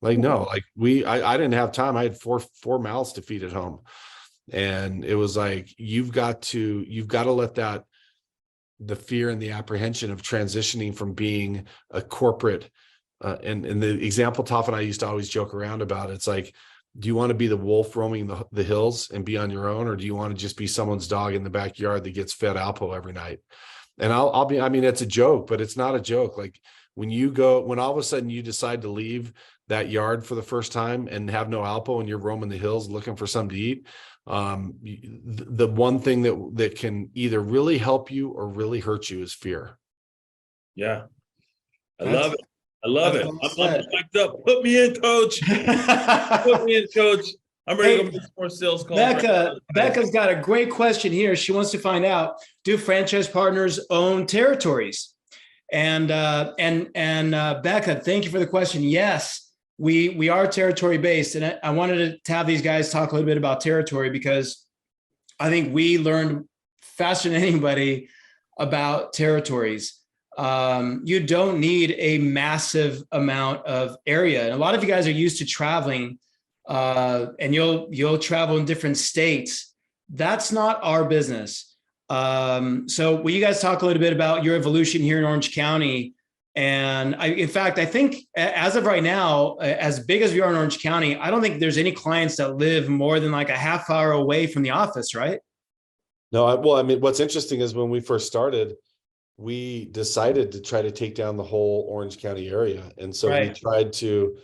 Like, no, like I didn't have time. I had four mouths to feed at home. And it was like, you've got to let the fear and the apprehension of transitioning from being a corporate, and the example Tafa and I used to always joke around about, it's like, do you want to be the wolf roaming the hills and be on your own? Or do you want to just be someone's dog in the backyard that gets fed Alpo every night? And I mean, it's a joke, but it's not a joke. Like when all of a sudden you decide to leave that yard for the first time and have no Alpo, and you're roaming the hills looking for something to eat, the one thing that can either really help you or really hurt you is fear. Yeah. I love it. I'm psyched up. Put me in, coach. Put me in, coach. I'm ready to go make more sales calls. Becca's got a great question here. She wants to find out, do franchise partners own territories? And Becca, thank you for the question. Yes, we are territory based. And I wanted to have these guys talk a little bit about territory, because I think we learned faster than anybody about territories. You don't need a massive amount of area. And a lot of you guys are used to traveling, and you'll travel in different states. That's not our business. So will you guys talk a little bit about your evolution here in Orange County? And in fact, I think as of right now, as big as we are in Orange County, I don't think there's any clients that live more than like a half hour away from the office, right? No, well, I mean, what's interesting is when we first started, we decided to try to take down the whole Orange County area. And so we tried to,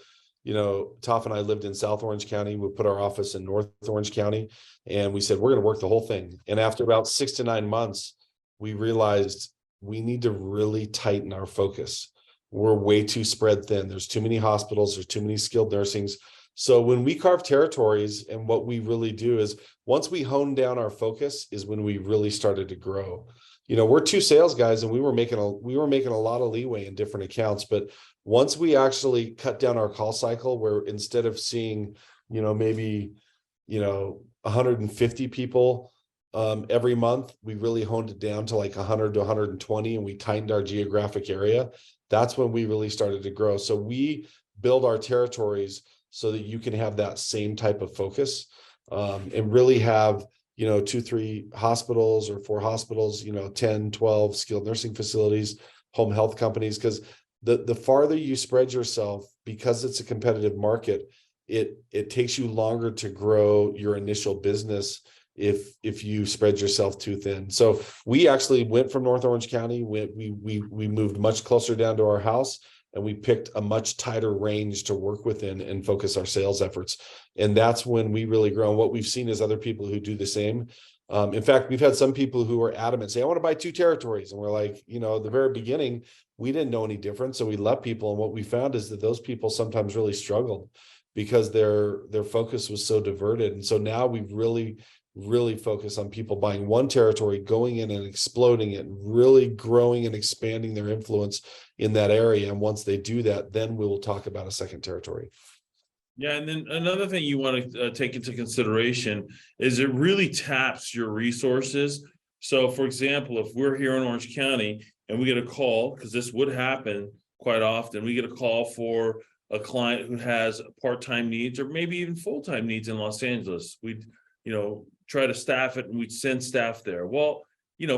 Tafa and I lived in South Orange County. We put our office in North Orange County, and we said, we're going to work the whole thing. And after about 6 to 9 months, we realized we need to really tighten our focus. We're way too spread thin. There's too many hospitals. There's too many skilled nursings. So when we carve territories, and what we really do is, once we hone down our focus is when we really started to grow. We're 2 sales guys, and we were making a lot of leeway in different accounts. But once we actually cut down our call cycle, where instead of seeing, maybe, 150 people every month, we really honed it down to like 100 to 120, and we tightened our geographic area. That's when we really started to grow. So we build our territories so that you can have that same type of focus, and really have 2-3 hospitals or 4 hospitals, 10, 12 skilled nursing facilities, home health companies. Because the farther you spread yourself, because it's a competitive market, it takes you longer to grow your initial business if you spread yourself too thin. So we actually went from North Orange County. We moved much closer down to our house, and we picked a much tighter range to work within and focus our sales efforts. And that's when we really grow. And what we've seen is other people who do the same. In fact, we've had some people who are adamant, say, I want to buy 2 territories. And we're like, at the very beginning, we didn't know any different. So we let people. And what we found is that those people sometimes really struggled because their focus was so diverted. And so now we've really focus on people buying 1 territory, going in and exploding it, really growing and expanding their influence in that area. And once they do that, then we will talk about a 2nd territory. Yeah. And then another thing you want to take into consideration is it really taps your resources. So for example, if we're here in Orange County and we get a call, because this would happen quite often, we get a call for a client who has part-time needs or maybe even full-time needs in Los Angeles. try to staff it and we'd send staff there. Well,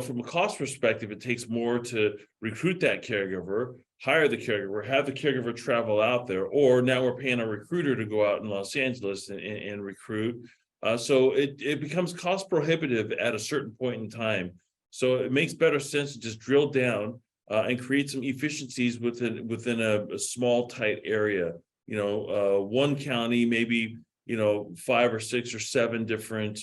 from a cost perspective, it takes more to recruit that caregiver, hire the caregiver, have the caregiver travel out there, or now we're paying a recruiter to go out in Los Angeles and recruit. So it becomes cost prohibitive at a certain point in time. So it makes better sense to just drill down and create some efficiencies within a small, tight area. One county, maybe 5 or 6 or 7 different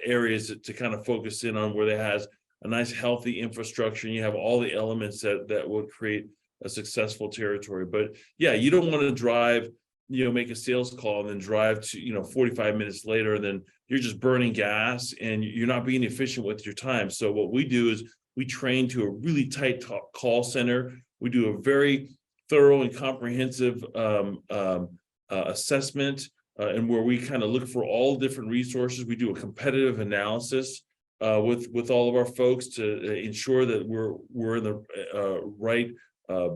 areas to kind of focus in on, where they has a nice healthy infrastructure, and you have all the elements that would create a successful territory. But yeah, you don't want to drive, make a sales call and then drive to 45 minutes later, then you're just burning gas and you're not being efficient with your time. So what we do is we train to a really tight call center. We do a very thorough and comprehensive assessment, and where we kind of look for all different resources. We do a competitive analysis with all of our folks to ensure that we're in the right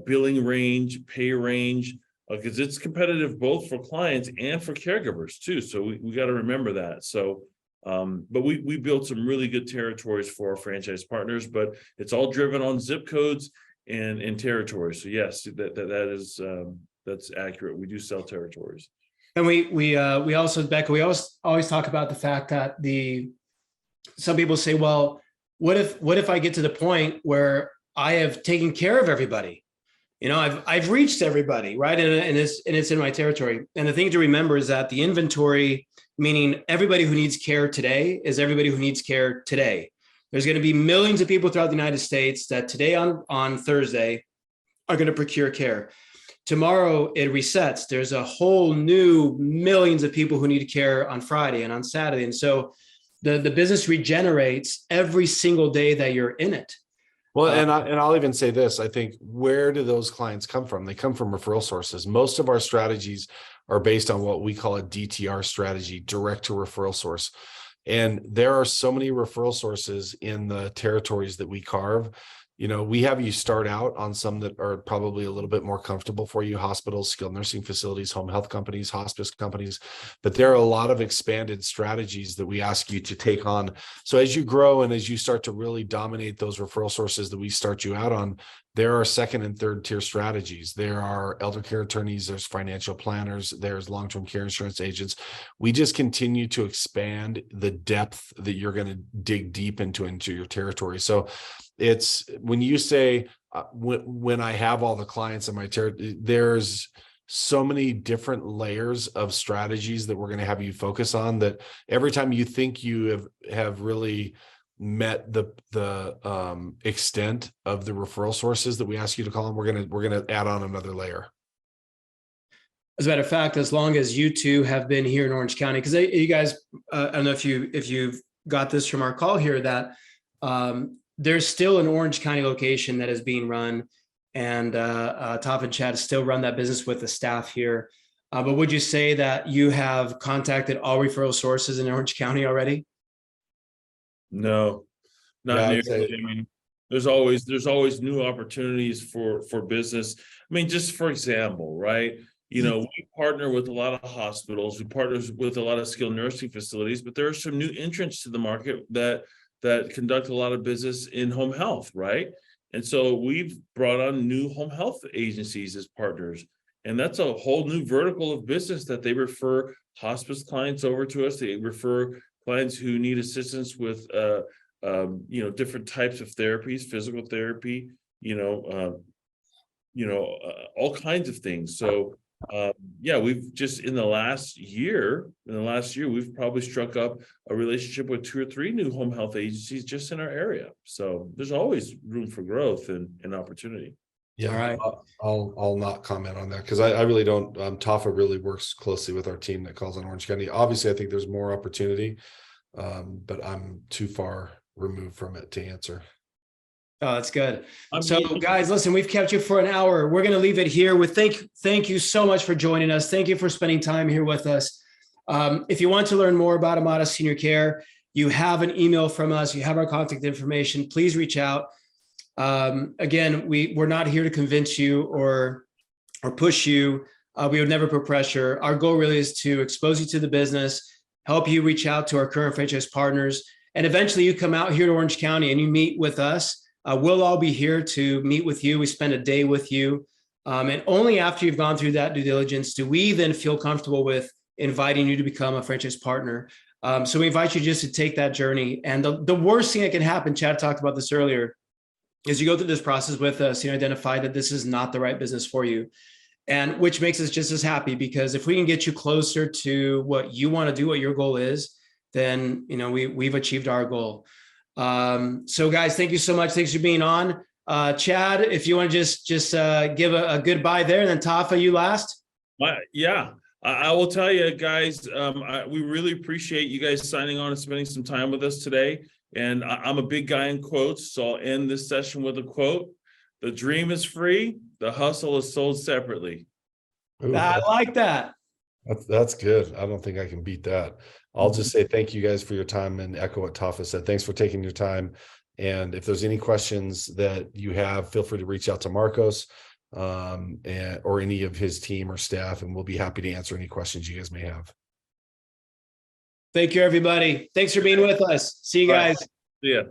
billing range, pay range, because it's competitive both for clients and for caregivers too. So we got to remember that. So, but we built some really good territories for our franchise partners, but it's all driven on zip codes and territories. So yes, that is that's accurate. We do sell territories. And we also, Becca, we always talk about the fact that some people say, well, what if I get to the point where I have taken care of everybody? I've reached everybody, right? And it's in my territory. And the thing to remember is that the inventory, meaning everybody who needs care today, is everybody who needs care today. There's going to be millions of people throughout the United States that today on Thursday are going to procure care. Tomorrow it resets. There's a whole new millions of people who need care on Friday and on Saturday. And so the business regenerates every single day that you're in it. Well, and I'll even say this, I think, where do those clients come from? They come from referral sources. Most of our strategies are based on what we call a DTR strategy, direct to referral source. And there are so many referral sources in the territories that we carve. We have you start out on some that are probably a little bit more comfortable for you: hospitals, skilled nursing facilities, home health companies, hospice companies. But there are a lot of expanded strategies that we ask you to take on. So as you grow and as you start to really dominate those referral sources that we start you out on, there are second and third tier strategies. There are elder care attorneys, there's financial planners, there's long-term care insurance agents. We just continue to expand the depth that you're going to dig deep into your territory. So it's when you say, when I have all the clients in my territory, there's so many different layers of strategies that we're going to have you focus on, that every time you think you have really met the extent of the referral sources that we ask you to call on, we're going to add on another layer. As a matter of fact, as long as you two have been here in Orange County, because you guys, I don't know if you've got this from our call here, that there's still an Orange County location that is being run, and Tafa and Chad still run that business with the staff here. But would you say that you have contacted all referral sources in Orange County already? No, not nearly. I mean, there's always new opportunities for business. I mean, just for example, right? We partner with a lot of hospitals, we partner with a lot of skilled nursing facilities, but there are some new entrants to the market that conduct a lot of business in home health, right? And so we've brought on new home health agencies as partners, and that's a whole new vertical of business that they refer hospice clients over to us. They refer clients who need assistance with different types of therapies, physical therapy, all kinds of things. So we've just in the last year, we've probably struck up a relationship with 2 or 3 new home health agencies just in our area. So there's always room for growth and opportunity. Yeah, all right. I'll not comment on that, because I really don't. Tafa really works closely with our team that calls on Orange County. Obviously, I think there's more opportunity, but I'm too far removed from it to answer. Oh, that's good. So guys, listen, we've kept you for an hour. We're going to leave it here with thank you so much for joining us. Thank you for spending time here with us. If you want to learn more about Amada Senior Care, you have an email from us, you have our contact information, please reach out. Again, we're not here to convince you or push you. We would never put pressure. Our goal really is to expose you to the business, help you reach out to our current franchise partners. And eventually you come out here to Orange County and you meet with us. We'll all be here to meet with you. We spend a day with you. And only after you've gone through that due diligence do we then feel comfortable with inviting you to become a franchise partner. So we invite you just to take that journey. And the worst thing that can happen, Chad talked about this earlier, is you go through this process with us, you identify that this is not the right business for you. And which makes us just as happy, because if we can get you closer to what you want to do, what your goal is, then we've achieved our goal. So guys, thank you so much. Thanks for being on. Chad, if you want to just give a goodbye there, and then Tafa, you last. Yeah, I will tell you guys, we really appreciate you guys signing on and spending some time with us today. And I'm a big guy in quotes, so I'll end this session with a quote. The dream is free, the hustle is sold separately. Ooh, I like that. That's good. I don't think I can beat that. I'll just say thank you guys for your time and echo what Tafa said. Thanks for taking your time. And if there's any questions that you have, feel free to reach out to Marcos or any of his team or staff, and we'll be happy to answer any questions you guys may have. Thank you, everybody. Thanks for being with us. See you guys. See ya.